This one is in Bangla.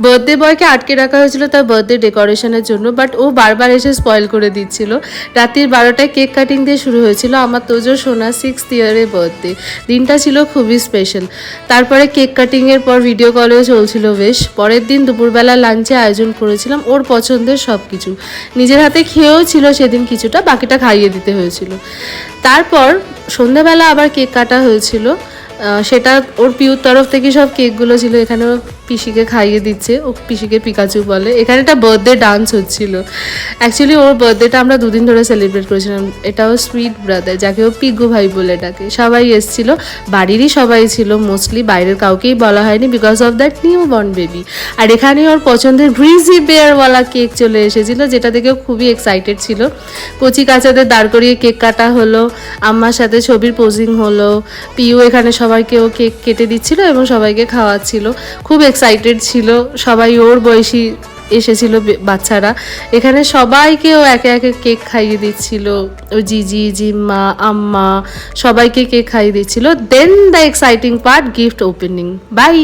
বার্থডে বয়কে আটকে রাখা হয়েছিল তার বার্থডে ডেকোরেশনের জন্য, বাট ও বারবার এসে স্পয়েল করে দিচ্ছিল। রাত্রির 12টায় কেক কাটিং দিয়ে শুরু হয়েছিল আমার তোজো সোনা 6th ইয়ারের বার্থডে। দিনটা ছিল খুবই স্পেশাল। তারপরে কেক কাটিংয়ের পর ভিডিও কলেও চলছিল বেশ। পরের দিন দুপুরবেলা লাঞ্চে আয়োজন করেছিলাম ওর পছন্দের সব কিছু। নিজের হাতে খেয়েও ছিল সেদিন কিছুটা, বাকিটা খাইয়ে দিতে হয়েছিল। তারপর সন্ধ্যাবেলা আবার কেক কাটা হয়েছিল, সেটা ওর পিউর তরফ থেকে সব কেকগুলো ছিল। এখানে ও পিসিকে খাইয়ে দিচ্ছে, ও পিসিকে পিকাচু বলে। এখানে একটা বার্থডে ডান্স হচ্ছিল। অ্যাকচুয়ালি ওর বার্থডেটা আমরা 2 দিন ধরে সেলিব্রেট করেছিলাম। এটাও সুইট ব্রাদার, যাকে ও পিগু ভাই বলে ডাকে। সবাই এসেছিল, বাড়িরই সবাই ছিল মোস্টলি, বাইরের কাউকেই বলা হয়নি because of that newborn baby. আর এখানে ওর পছন্দের গ্রিজি বেয়ারওয়ালা কেক চলে এসেছিলো, যেটা দেখে খুবই এক্সাইটেড ছিল। কচি কাচাদের দাঁড় করিয়ে কেক কাটা হলো, আম্মার সাথে ছবির পোজিং হলো, পিউ এখানে সবাইকে ও কেক কেটে দিচ্ছিল এবং সবাইকে খাওয়াচ্ছিল। খুব এক্সাইটেড ছিল, সবাই ওর বয়সী এসেছিল বাচ্চারা। এখানে সবাইকে ও একে একে কেক খাইয়ে দিচ্ছিল, ও জিজি জিম্মা আম্মা সবাইকে কেক খাইয়ে দিচ্ছিল। Then the exciting part, gift opening. By.